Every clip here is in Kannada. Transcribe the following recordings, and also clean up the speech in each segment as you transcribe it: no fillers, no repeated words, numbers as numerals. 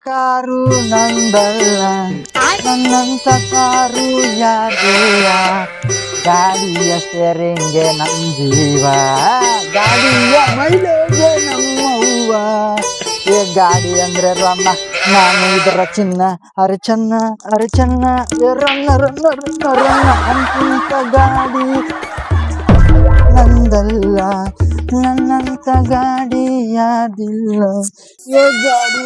ಕಾರು ನಂದಲ್ಲ ನನ್ನಂತ ಕಾರು ಯಾರಿಲ್ಲ ಗಾಡಿಯ ಸ್ಟೇರಿಂಗ್ಗೆ ನಮ್ ಜೀವ ಗಾಡಿಯ ಮೈಲೇಜ್ ನಮ್ಮವ್ವ ಏ ಗಾಡಿ ಅಂದ್ರೆ ರನ್ನ ನಾನು ಇದರ ಚಿನ್ನ ಅರೆ ಚೆನ್ನ ಏ ರನ್ನ ರನ್ನ ರನ್ನ ರನ್ನ ಅಂತಿಂತ ಗಾಡಿ ನಂದಲ್ಲ ನನ್ನಂತ ಗಾಡಿ ಯಾರಿಲ್ಲ ಏ ಗಾಡಿ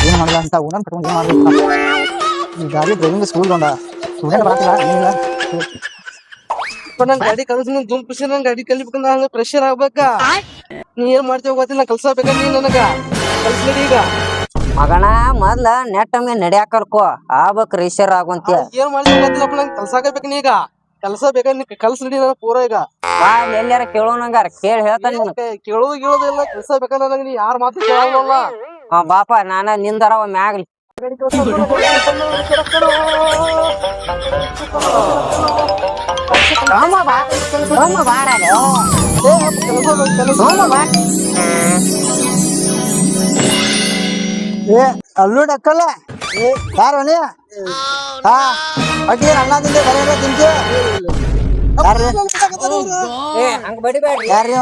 ಏನು ಮಾಡಲ್ಲ ಅಂತ ಉಡನ್ ಕಟ್ಕೊಂಡು ಏನು ಮಾಡ್ಬೇಕು ಈ ಗಾಡಿ ಡ್ರೈವಿಂಗ್ ಸ್ಕೂಲ್ ಬಂದ ಸ್ಟೂಡೆಂಟ್ ಬರತ್ತಿಲ್ಲ ಏನಿಲ್ಲ ನನ್ ಗಾಡಿ ಕಲ್ಸ್ ದುಂಪಿಸಿ ನನ್ ಗಾಡಿ ಕಲಿಬೇಕಂದ್ರ ಹಂಗ ಪ್ರೆಷರ್ ಆಗ್ಬೇಕಾ ನೀ ಏನ್ ಮಾಡ್ತೀವ ಗೊತ್ತಿಲ್ಲ ಕಲ್ಸಬೇಕ ನೀ ನನಗ ಕಲ್ಸ್ಲಿ ಈಗ ಮಗಣ ಮೊದ್ಲ ನೆಟ್ ಮೇಲೆ ನಡ್ಯಾಕ ಕಲ್ಕೋ ಆಗ್ಬೇಕ್ ರೇಷರ್ ಆಗುವಂತ ಏನ್ ಮಾಡ್ತೀವಿ ಗೊತ್ತಿಲ್ಲಪ್ಪ ನಂಗೆ ಕಲ್ಸಾಕಬೇಕು ನೀ ಈಗ ಕಲ್ಸಬೇಕ ನೀ ಕಲ್ಸ್ಲಿ ನಾನು ಪೂರ ಈಗ ಬಾ ಎಲ್ಲಾರ ಕೇಳೋನಂಗಾರ ಕೇಳಿ ಹೇಳ್ತಾನ ಕೇಳೋದು ಗೀಳೋದಿಲ್ಲ ಕಲ್ಸಬೇಕಂದ್ರ ನಂಗೆ ನೀ ಯಾರ ಮಾತು ಕೇಳಲ್ಲ ಬಾಪ ನಾನ ನಿಂದರ ಮ್ಯಾಗ್ಲಿ ಏ ಅಲ್ಲೂ ಡಕ್ಕಲ್ಲ ಏ ಯಾರು ನೀ ಹಾ ಅಡ್ಡಿ ಅನ್ನ ತಿಂದೆ ಬರೀ ತಿಂತಿ ಹಂಗ ಬಡಿಬೇಡ್ರಿ ಯಾರ್ರಿ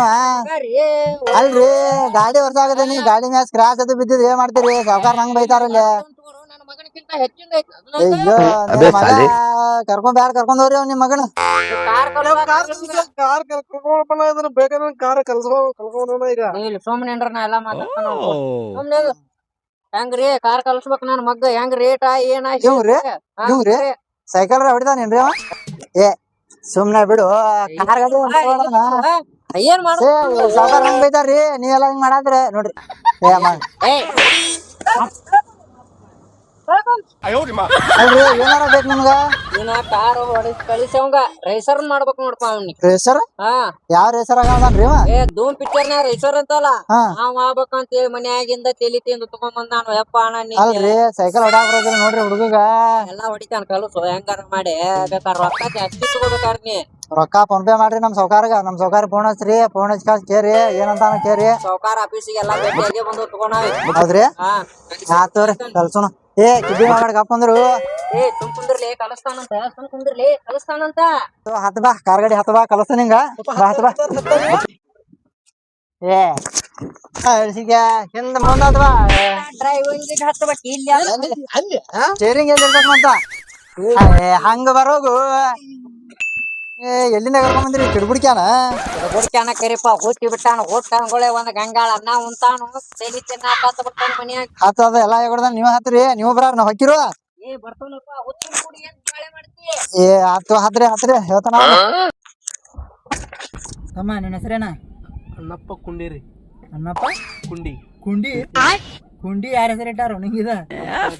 ಅಲ್ರಿ ಗಾಡಿ ವರ್ಷ ಆಗದೆ ನೀ ಗಾಡಿ ಮ್ಯಾಗ ಸ್ಕ್ರಾಚ್ ಅದು ಬಿದ್ದಿದ್ ಏನ್ ಮಾಡ್ತೀರಿ ಸಾವ್ಕಾರ ನಂಗ್ ಬೈತಾರಲ್ಲ ಅಯ್ಯೋ ಮಗ ಕರ್ಕೊಂಡ್ ಹೋಗ್ರಿ ನಿಮ್ ಮಗನ ಕಾರ್ ಕರ್ಕೊಂಡ್ ಬೇಕಾದ್ರೆ ಕಾರ್ ಕಲ್ಸ್ಕೊಂಡ್ ಈಗ ಸುಮ್ನೆ ನಾ ಎಲ್ಲಾ ಮಾತಾಡ್ತಾನ ಸುಮ್ನೆ ಹೆಂಗ್ರಿ ಕಾರ್ ಕಲ್ಸ್ಬೇಕ್ ನನ್ ಮಗ್ಗ ಹೆಂಗ್ ರೇಟ್ ಏನ ಇವ್ರಿ ಸೈಕಲ್ ಹೊಡಿತಾನೇನ್ರಿ ಅವ ಏ ಸುಮ್ನೆ ಬಿಡು ಕಾರ್ ಗಾಡಿ ಏನ್ ಮಾಡ ಸಾವ್ಕಾರ ನಂಗ್ ಬೈತಾರ್ರಿ ನೀವೆಲ್ಲ ಹಿಂಗ್ ಮಾಡಾದ್ರೆ ನೋಡ್ರಿ ಅಲ್ರಿ ಏನಾರ ಬೇಕು ನಿಮ್ಗ ನೀನ ಕಾರ್ ಹೊಡಿಸ್ ಕಳಿಸವಂಗ ರೇಸರ್ ಮಾಡ್ಬೇಕು ನೋಡ್ಪ ಅವ್ನಿಗೆ ರೇಸರ್ ಹಾ ಯಾವ ರೇಸರ್ ಆಗದನ್ರಿ ಏ ಧೂಮ್ ಪಿಕ್ಚರ್ ನ್ಯಾಗ ರೇಸರ್ ಅಂತಲ್ಲ ಹಾ ನಾವ್ ಆಗ್ಬೇಕಂತ ಮನ್ಯಾಗಿಂದ ತಲಿ ತಿಂದು ತಗೊಂಡ್ ಬಂದ ನಾನು ಯಪ್ಪ ಅಣ್ಣ ನೀ ಅಲ್ರಿ ಸೈಕಲ್ ಹೊಡ್ಯಾಕ್ ಬರೋದಿಲ್ಲ ನೋಡ್ರಿ ಹುಡುಗ ಎಲ್ಲಾ ಹೊಡಿತಾನ ಕಲಸು ಹೆಂಗಾರ ಮಾಡಿ ಬೇಕಾದ್ರ ರೊಕ್ಕ ಜಾಸ್ತಿ ತಗೋಬೇಕಾರ ನೀ ರೊಕ್ಕ ಫೋನ್ ಪೇ ಮಾಡ್ರಿ ನಮ್ ಸೌಕಾರ ಫೋನ್ ಹಚ್ಚ್ರಿ ಫೋನ್ ಹಚ್ಚಿ ಕೇರಿ ಏನಂತಾನ ಕೇರಿ ಸಾವ್ಕಾರ ಆಫೀಸಿಗೆ ಎಲ್ಲಾ ಭೇಟಿಯಾಗಿ ಬಂದು ತಗೊಂಡಾವಿ ಹೌದ್ರಿ ಹಾ ಆತವ್ರಿ ಕಲ್ಸೋಣ ಏ ಕಿಬ್ಬಿ ಮಾಡಿ ಕಪ್ಪಂದ್ರು ಏ ಸುಮ್ ಕುಂದ್ರಲಿ ಕಲಿಸ್ತಾನಂತ ಹತ್ ಬಾ ಕಾರ್ ಗಾಡಿ ಹತ್ ಬಾ ಕಲಸ್ತಾನ ಹಿಂಗ ಬಾ ಹತ್ ಬಾ ಏ ಅಳ್ಸಿಗೆ ಹಿಂದ ಮುಂದ್ ಬಾ ಡ್ರೈವಿಂಗ್ ಹತ್ತಬೇಕು ಇಲ್ಲಿ ಸ್ಟೇರಿಂಗ್ ಎಲ್ಲಿ ಇರ್ತಕ್ಕಂತ ಹಂಗ ಬರೋಗು ಏ ಎಲ್ಲಿಂದ ಕರ್ಕೊಂಡ್ ಬಂದ್ರಿ ಕಿಡ್ಬುಡ್ಕ್ಯಾನ ಹುಡ್ಕ್ಯಾನ ಕರಿಪ ಹುಟ್ಟಿ ಬಿಟ್ಟಾನ ಹುಟ್ಟಂಗೊಳೆ ಒಂದ್ ಗಂಗಾಳ ಅನ್ನ ಉಂತಾನು ತಲಿ ತಿನ್ನಾಕತ್ತ ಬಿಟ್ಟಾನ ಮನ್ಯಾಗ ಹತ್ತದ ಎಲ್ಲಾ ಹೇಳ್ಕೊಡ್ದ ನೀವ್ ಹತ್ರಿ ನೀವು ಬರ ನಾವ್ ಹಾಕಿರುವ ಏ ಬರ್ತಾನಪ್ಪ ಹುಟ್ಟಿನ ಕೂಡಿ ಏನ್ ಬಾಳೆ ಮಾಡ್ತಿ ಏ ಹತ್ರಿ ಹೇಳ್ತಾನ ತಮ್ಮ ನಿನ್ನ ಹೆಸರೇನ ಅಣ್ಣಪ್ಪ ಕುಂಡಿರಿ ಅನ್ನಪ್ಪ ಕುಂಡಿ ಕುಂಡಿ ಯಾರ ಹೆಸರು ಇಟ್ಟಾರ ನಿಂಗಿದ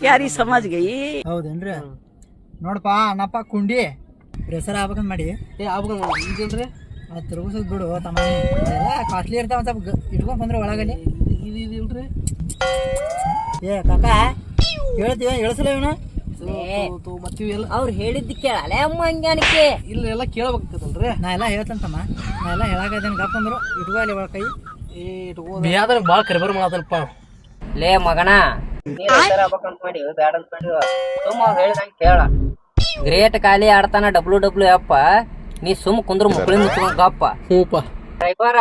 ಯಾರಿ ಸಮಾಜ್ಗೆ ಹೌದೇನ್ರಿ ನೋಡಪ್ಪ ಅಣ್ಣಪ್ಪ ಕುಂಡಿ ಹೆಸರು ಆಗ್ಬೇಕಂತ ಮಾಡಿ ಏ ಆಗ್ಬೇಕಂದ್ರೆ ಈಗಲ್ರಿ ಅದು ತಿರುಗಿಸೋದು ಬಿಡು ತಮ್ಮ ಎಲ್ಲ ಕಾಸ್ಟ್ಲಿ ಇರ್ತಾವ ಸ್ವಲ್ಪ ಇಟ್ಕೊಂಡ್ ಬಂದ್ರೆ ಒಳಗಲ್ಲಿ ಇಲ್ರಿ ಏ ಕಾಕ ಹೇಳ್ತೀವ ಇಳಿಸಲ ಇವನು ಮತ್ತೀವಿ ಎಲ್ಲ ಅವ್ರು ಹೇಳಿದ್ದು ಕೇಳಲ್ಲ ಅಮ್ಮ ಹಂಗ್ಯಾನಕ್ಕೆ ಇಲ್ಲ ಎಲ್ಲ ಕೇಳ್ಬೇಕಲ್ರಿ ನಾ ಎಲ್ಲ ಹೇಳ್ತಂತಮ್ಮ ನಾ ಎಲ್ಲ ಹೇಳಾಕೈತೇನೆ ಗಪ್ಪ ಅಂದ್ರು ಇಟ್ಕೋ ಅಲ್ಲಿ ಒಳ ಕೈ ಯಾವ್ದಾರ ಭಾಳ ಕರಿಬರ್ ಮಾಡದಲ್ಪ ಲೇ ಮಗನ ಆಗ್ಬೇಕಂತ ಮಾಡಿ ಬ್ಯಾಡ ಅಂತ ಮಾಡಿ ಸುಮ್ಮ ಹೇಳ್ದಂಗೆ ಕೇಳ ಗ್ರೇಟ್ ಖಾಲಿ ಆಡ್ತಾನ WWF ನೀ ಸುಮ್ ಕುಂದ್ರ ಮುಕ್ಳಿ ಮುಚ್ಕೊಂಡ್ ಗಪ್ಪ ಹೂಪ ಡ್ರೈವರ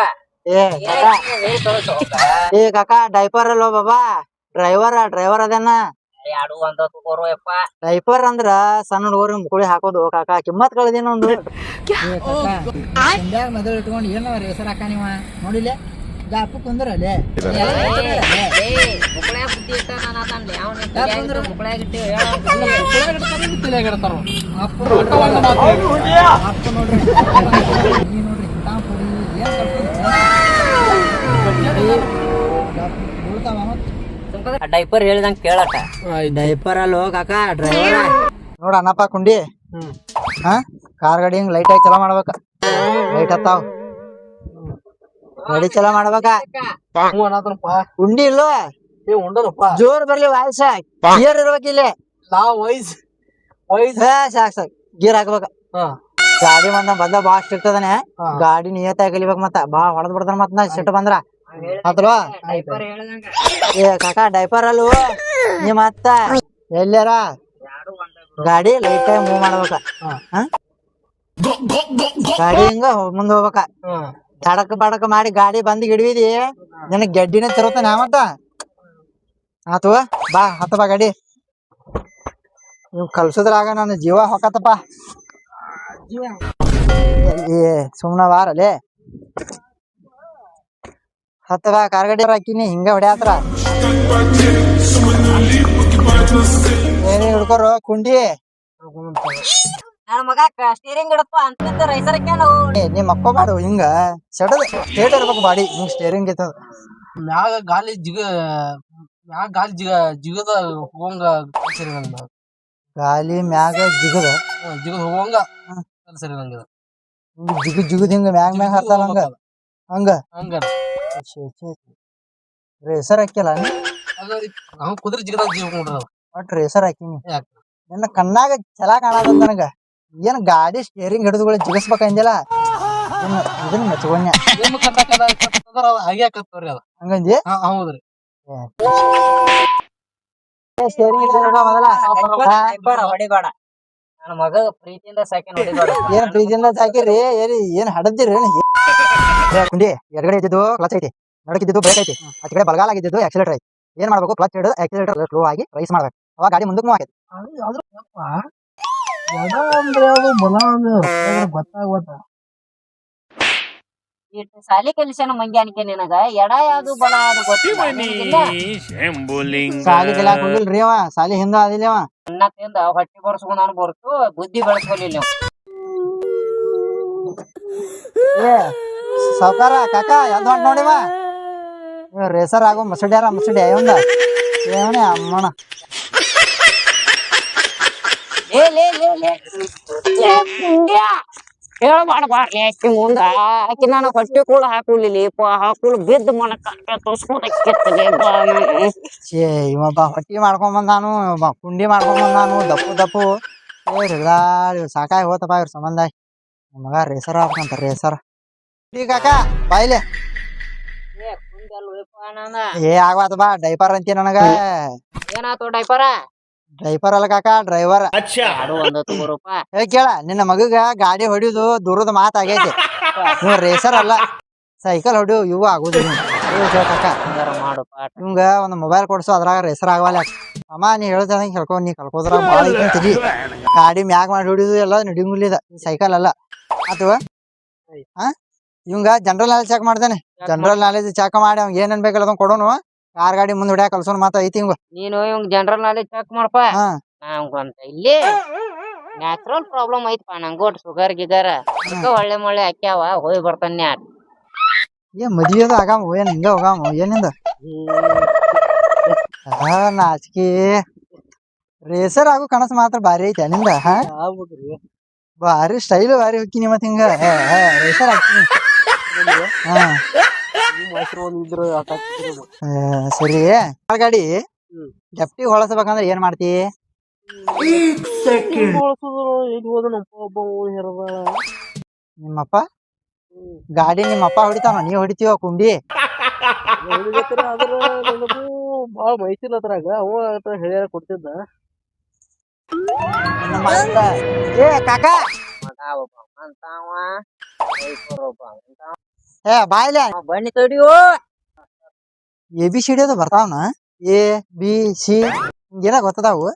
ಏ ಕಾಕ ಡೈಪರ್ ಅಲ್ಲೋ ಬಾಬಾ ಡ್ರೈವರ್ ಅದೇನ ಯಾಡು ಒಂದ ತಗೋರು ಯಪ್ಪ ಡೈಪರ್ ಅಂದ್ರ ಸಣ್ಣ ಹುಡುಗರು ಮುಕ್ಳಿ ಹಾಕೋದು ಕಾಕ ಕಿಮ್ಮತ್ ಕಳ್ದೇನ ಒಂದು ಮೊದಲು ಇಟ್ಕೊಂಡು ಏನೋ ಹೆಸರು ಹಾಕ ನೀವ ನೋಡಿಲ್ಲ ಗಾಪು ಕುಂದ್ರಲ್ಲೇ ಮುಕ್ಳ್ಯಾಗ ಬುದ್ಧಿ ಇಟ್ಟ ನಾನು ಅದನ್ಲಿ ಮುಕ್ಳ್ಯಾಗ ಇಟ್ಟು ತಲೆಯಾಗಿರ್ತಾರ ಅಪ್ಪ ನೋಡ್ರಿ ನೀ ನೋಡ್ರಿ ಇಂತಾ ಪುಡಿ ಏನ್ ಕಲ್ತಿದ್ದ ಡೈಪರ್ ಹೇಳ್ದಂಗ ಕೇಳಟ ಡೈಪರ್ ಅಲ್ಲೋ ಕಾಕ ಡ್ರೈವರ್ ನೋಡ ಅನ್ನಪ್ಪ ಕುಂಡಿ ಹಾ ಕಾರ್ ಗಾಡಿ ಹಿಂಗ್ ಲೈಟ್ ಆಗಿ ಚಲೋ ಮಾಡ್ಬೇಕ ಲೈಟ್ ಹತ್ತಾವ್ ಗಾಡಿ ಚಲೋ ಮಾಡ್ಬೇಕ ಕುಂಡಿ ಇಲ್ವ ಏ ಉಂಡನಪ್ಪ ಜೋರ್ ಬರ್ಲಿ ವಾಯ್ಸ ಕ್ಲಿಯರ್ ಇರ್ಬೇಕ ಇಲ್ಲಿ ನಾ ವಯಸ್ ಸಾಕ್ ಸಾಕ್ ಗೀರ್ ಹಾಕ್ಬೇಕ ಗಾಡಿ ಬಂದ ಬಾಳ ಸ್ಟ್ರಿಕ್ಟ್ ಅದಾನೆ ಗಾಡಿ ನಿಯತ್ತಾಗಿ ಕಲಿಬೇಕ ಮತ್ತ ಬಾಳ ಹೊಡೆದ್ ಬಿಡ್ತಾನ ಮತ್ ನಾ ಸಿಟ್ಟು ಬಂದ್ರ ಆತಲ್ವಾ ಏ ಕಾಕಾ ಡೈಪರ್ ಅಲ್ವ ನೀ ಮತ್ತ ಎಲ್ಲಾರ ಗಾಡಿ ಲೈಟ್ ಆಗಿ ಮೂವ್ ಮಾಡ್ಬೇಕ ಗಾಡಿ ಹಿಂಗ ಮುಂದ್ ಹೋಗ್ಬೇಕ ತಡಕ್ ಬಡಕ್ ಮಾಡಿ ಗಾಡಿ ಬಂದ್ ಹಿಡಿವಿದಿ ನಿನಗ್ ಗೆಡ್ಡಿನ ತಿರುತ್ತಾನ ಮತ್ತ ಆತವ ಬಾ ಹತ್ತ ಬಾ ಗಾಡಿ ನೀವ್ ಕಲ್ಸುದ್ರಾಗ ನನ್ನ ಜೀವ ಹೊಕ್ಕತ್ತಪ್ಪ ಸುಮ್ನ ಬಾರಲೆ ಹತ್ತ ಬಾ ಕಾರ್ಗಡಿ ಹಾಕಿನಿ ಹಿಂಗ ಹೊಡ್ಯಾತ್ರ ಏನೇ ಹಿಡ್ಕೋರು ಕುಂಡಿ ನನ್ನ ಮಗ ಸ್ಟೀರಿಂಗ್ ಹಿಡಪ್ಪ ಅಂತ ರೈಸರ್ ನೀ ಮಕ್ಕೋಬಾಡು ಹಿಂಗ ಸಡದ್ ಸ್ಟೇಟ್ ಇರ್ಬೇಕು ಬಾಡಿ ಹಿಂಗ್ ಸ್ಟೇರಿಂಗ್ ಇರ್ತದ ಮ್ಯಾಗ ಗಾಲಿ ಜಿಗದ ಹೋಗಂಗ ಸರಿ ನಂಗ ಗಾಲಿ ಮ್ಯಾಗ ಜಿಗದ ಜಿಗದ ಹೋಗಂಗ ಸರಿ ನಂಗ ಜಿಗುದ್ ಹಿಂಗ ಮ್ಯಾಗ ಮ್ಯಾಗ ಹತ್ತಲ್ಲ ಹಂಗ ಹಂಗ ಹಂಗ ರೇಸರ್ ಹಾಕಿಲ್ಲ ಅವ್ನು ಕುದುರೆ ಜಿಗದ ಜೀವ ಒಟ್ ರೇಸರ್ ಹಾಕಿನಿ ನನ್ನ ಕಣ್ಣಾಗ ಚಲಾ ಕಾಣದ ನನಗ ಏನ್ ಗಾಡಿ ಸ್ಟೇರಿಂಗ್ ಹಿಡಿದುಗಳು ಜಿಗಸ್ಬೇಕಂದಿಲ್ಲ ಇದನ್ನ ಮೆಚ್ಕೊಂಡ್ಯ ಹಾಗೆ ಹಾಕತ್ತವ್ರಿ ಅದ ಹಂಗಂದಿ ಹೌದ್ರಿ ಸ್ಟೇರಿಂಗ್ ಹಿಡಿದ ಮೊದಲ ಹೊಡಿಬೇಡ ನನ್ನ ಮಗ ಪ್ರೀತಿಯಿಂದ ಸಾಕಿನ ಹೊಡಿಬೇಡ ಏನ್ ಪ್ರೀತಿಯಿಂದ ಸಾಕಿರಿ ಏನ್ ಹಡದಿರಿ ಕುಂಡಿ ಎಡಗಡೆ ಇದ್ದಿದ್ದು ಕ್ಲಚ್ ಐತಿ ನಡಕಿದ್ದು ಬ್ರೇಕ್ ಐತಿ ಆ ಕಡೆ ಬಲಗಾಲ ಆಗಿದ್ದು ಆಕ್ಸಿಲೇಟರ್ ಐತಿ ಏನ್ ಮಾಡ್ಬೇಕು ಕ್ಲಚ್ ಹಿಡಿದು ಆಕ್ಸಿಲೇಟರ್ ಸ್ಲೋ ಆಗಿ ರೈಸ್ ಮಾಡ್ಬೇಕು ಅವಾಗ ಗಾಡಿ ಮುಂದಕ್ಕೆ ಮೂವ್ ಆಗೈತಿ ಇಟ್ಟು ಸಾಲಿ ಕಲಿಸನ ಮಂಗ್ಯಾನಿಕೆ ನಿನಗ ಎಡ ಯಾವ್ದು ಬಲ ಯಾವ್ದು ಗೊತ್ತಿಲ್ಲ ಸಾಲಿ ಕಲಿಯಾಕ ಹೋಗಿಲ್ರಿ ಅವ ಸಾಲಿ ಹಿಂದ ಅದಿಲ್ಲ ಅವ ಅನ್ನತ್ತಿಂದ ಹೊಟ್ಟಿ ಬರ್ಸ್ಕೊಂಡ್ ನಾನು ಬರ್ತು ಬುದ್ಧಿ ಬೆಳೆಸ್ಕೊಲಿಲ್ಲ ಏ ಸಾವ್ಕಾರ ಕಾಕ ಎಂತ ಹೊಂಟ್ ನೋಡಿವ ರೇಸರ್ ಆಗೋ ಮಸಡ್ಯಾರ ಮಸಡಿ ಅಯ್ಯೊಂದ ಏವನೇ ಅಮ್ಮಣ ಹೇಳ್ಬಾಡ್ಬಾರ್ಲಿ ಆಕಿ ಮುಂದ ಆಕಿ ನಾನು ಹೊಟ್ಟೆ ಕೂಡ ಹಾಕುಲಿಲ್ಲ ಹಾಕುಲ್ ಬಿದ್ದ ಮನಕ ಛೇ ಇವಬ್ಬ ಹೊಟ್ಟಿ ಮಾಡ್ಕೊಂಡ್ ಬಂದಾನು ಕುಂಡಿ ಮಾಡ್ಕೊಂಡ್ ಬಂದಾನು ದಪ್ಪು ಸಾಕಾಗಿ ಹೋತಪ್ಪ ಇವ್ರ ಸಂಬಂಧ ಮಗ ರೇಸರ್ ಆಗ್ಬೇಕಂತ ರೇಸರ್ ಈ ಕಾಕ ಬಾಯ್ಲೆ ಏ ಆಗ್ವಾತ ಬಾ ಡೈಪರ್ ಅಂತಿ ನನಗ ಏನಾತು ಡೈಪರ ಡ್ರೈವರ್ ಅಲ್ಲ ಕಾಕ ಡ್ರೈವರ್ ಏ ಕೇಳ ನಿನ್ನ ಮಗಗ ಗಾಡಿ ಹೊಡಿಯೋದು ದೂರದ ಮಾತ್ ಆಗೈತಿ ನೀವು ರೇಸರ್ ಅಲ್ಲ ಸೈಕಲ್ ಹೊಡಿಯೋ ಇವು ಆಗುದಿಲ್ಲ ಕಾಕ ಇವಂಗ ಒಂದ್ ಮೊಬೈಲ್ ಕೊಡ್ಸು ಅದ್ರಾಗ ರೇಸರ್ ಆಗವಲ್ಲ ಅಮ್ಮ ನೀ ಹೇಳ್ದಂಗ ಹೇಳ್ಕೊ ನೀ ಕಲ್ಕೋದ್ರ ಬಾಳ ಐತಿ ಗಾಡಿ ಮ್ಯಾಗ್ ಮಾಡಿ ಹೊಡಿಯೋದು ಎಲ್ಲ ನಡಿಂಗಿಲ್ಲ ಸೈಕಲ್ ಅಲ್ಲ ಅಥವಾ ಇವಂಗ ಜನರಲ್ ನಾಲೆಜ್ ಚೆಕ್ ಮಾಡ್ತಾನೆ ಜನರಲ್ ನಾಲೆಜ್ ಚೆಕ್ ಮಾಡಿ ಅವ್ನ್ ಏನೇನ್ ಬೇಕಲ್ಲ ಅದನ್ನ ಕೊಡೋನು ಕಾರ್ ಗಾಡಿ ಮುಂದ್ ಹೊಡ್ಯಾಕ ಕಲ್ಸೋನ್ ಮಾತ ಐತಿ ಹಿಂಗ ನೀನು ಇವಂಗ್ ಜನರಲ್ ನಾಲೆಜ್ ಚೆಕ್ ಮಾಡಪ್ಪ ನಂಗಂತ ಇಲ್ಲಿ ನ್ಯಾಚುರಲ್ ಪ್ರಾಬ್ಲಮ್ ಐತಪ್ಪ ನಂಗೋಟ್ ಶುಗರ್ ಗಿಗರ್ ಒಳ್ಳೆ ಮೊಳ್ಳೆ ಹಾಕ್ಯಾವ ಹೋಗಿ ಬರ್ತಾನೆ ಏನ್ ಮದ್ವೆದು ಆಗಾಮ ಏನ್ ಹಿಂಗ ಹೋಗಾಮ ಏನಿಂದ ನಾಚಿಕೆ ರೇಸರ್ ಆಗೋ ಕನಸು ಮಾತ್ರ ಭಾರಿ ಐತೆ ನಿಂದ ಭಾರಿ ಸ್ಟೈಲ್ ಭಾರಿ ಹೋಗ್ತೀನಿ ಮತ್ ಹಿಂಗ ರೇಸರ್ ಹಾಕ್ತೀನಿ ಸರಿ ಗಾಡಿ ಲೆಫ್ಟಿಗೆ ಹೊಳಸ್ಬೇಕಂದ್ರ ಏನ್ ಮಾಡ್ತಿ ನಿಮ್ಮಪ್ಪ ಗಾಡಿ ನಿಮ್ಮಪ್ಪ ಹೊಡಿತಾನ ನೀವ್ ಹೊಡಿತೀವ ಕುಂಡಿ ಬಾಳ ಮೈಸಿಲ್ಲ ಅದ್ರಾಗ ಅವ ಹೇಳ್ಯಾರ ಕೊಡ್ತಿದ್ದ ಏ ಕಾಕ ಏ ಬಾಯ್ಲೆ ಬನ್ನಿ ತಡಿಯೋ ABCD ಅದು ಬರ್ತಾವನ ABC ಹಿಂಗೇನ ಗೊತ್ತದಾವು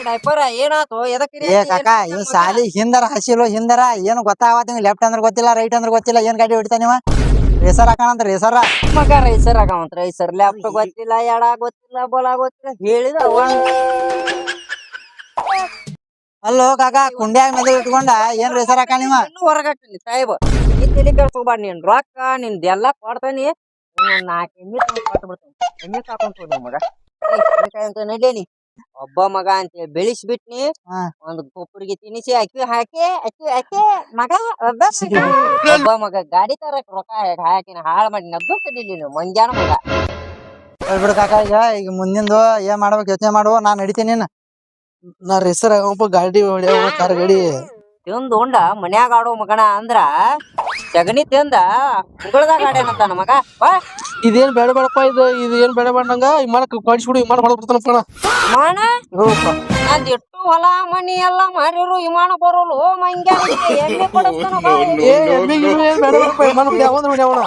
ಡೈಪರ್ ಏನಾತು ಎದಕ್ಕೆ ಏ ಕಾಕ ಇವ್ ಸಾಲಿ ಹಿಂದರ ಹಸಿಲು ಹಿಂದರ ಏನು ಗೊತ್ತಾಗತ್ತ ಲೆಫ್ಟ್ ಅಂದ್ರೆ ಗೊತ್ತಿಲ್ಲ ರೈಟ್ ಅಂದ್ರೆ ಗೊತ್ತಿಲ್ಲ ಏನ್ ಗಾಡಿ ಹೊಡಿತಾ ನೀವ ರೇಸರ್ ಹಾಕೋಣಂತ ರೇಸರ್ ಮಗ ರೈಸರ್ ಆಗವಂತ ರೈಸರ್ ಲೆಫ್ಟ್ ಗೊತ್ತಿಲ್ಲ ಎಡ ಗೊತ್ತಿಲ್ಲ ಬಲ ಗೊತ್ತಿಲ್ಲ ಹೇಳಿದ ಅಲ್ಲೋ ಕಾಕ ಕುಂಡ್ಯಾಗ ಮೆದು ಇಟ್ಕೊಂಡ ಏನ್ ರೇಸರ್ ಹಾಕ ನೀವ ಹೊರಗಾಕ್ತೀನಿ ಸಾಹೇಬ್ ನೀ ತಲೆ ಕೆಡ್ಸ್ಕೊಬಾರ ನೀನ್ ರೊಕ್ಕ ನಿಂದೆಲ್ಲ ಕೊಡ್ತಾನಿ 4 ಎಮ್ಮಿ ಕೊಟ್ಬಿಡ್ತೀನಿ ಎಮ್ಮಿ ಸಾಕೊಂಡ್ ಮಗ ನಡೇನಿ ಒಬ್ಬ ಮಗ ಅಂತ ಬೆಳೆಸ್ಬಿಟ್ನಿ ಒಂದ್ ಗೊಬ್ಬರಿಗೆ ತಿನಿಸಿ ಅಕ್ಕಿ ಹಾಕಿ ಮಗ ಒಬ್ಬ ಮಗ ಗಾಡಿ ತರಕ್ ರೊಕ್ಕ ಹಾಕಿನ ಹಾಳು ಮಾಡಿ ನದ್ದು ತಡಿಲಿ ಮಂಜಾನ ಮಗ ಬಿಡು ಕಾಕ ಈಗ ಮುಂದಿಂದು ಏನ್ ಮಾಡ್ಬೇಕು ಯೋಚನೆ ಮಾಡುವ ನಾನ್ ನಡಿತೀನಿ ನಾ ರೇಸರ್ ಆಗಪ್ಪ ಗಾಡಿ ಹೊಡ್ಯಾವ ಕಾರ್ ಗಾಡಿ ತಿಂದು ಉಂಡ ಮನ್ಯಾಗ ಆಡೋ ಮಗನ ಅಂದ್ರ ಸಗಣಿ ತಿಂದ ಉಗುಳ್ದಾಗ ಆಡ್ಯಾನಂತಾನ ಮಗ ಬಾ ಇದೇನ್ ಬೇಡ ಬೇಡಪ್ಪ ಇದು ಏನ್ ಬೇಡ ಬೇಡಂಗ ವಿಮಾನ ಕಳಿಸ್ಬಿಡು ವಿಮಾನ ಹೊಡ್ಬಿಡ್ತಾನಪ್ಪ ವಿಮಾನ ನೋಡಪ್ಪ ನಂದ್ ಎಷ್ಟು ಹೊಲ ಮನಿ ಎಲ್ಲಾ ಮಾರಿರು ವಿಮಾನ ಬರೋಲು ಮಂಗ್ಯ ಎಣ್ಣೆ ಕೊಡಸ್ತಾನ ಬಾ ಏ ಎಮ್ಮಿಗೆ ಏನ್ ಬೇಡ ಬೇಡಪ್ಪ ವಿಮಾನ ಯಾವಂದ್ರ ಹೊಡ್ಯಾವಣ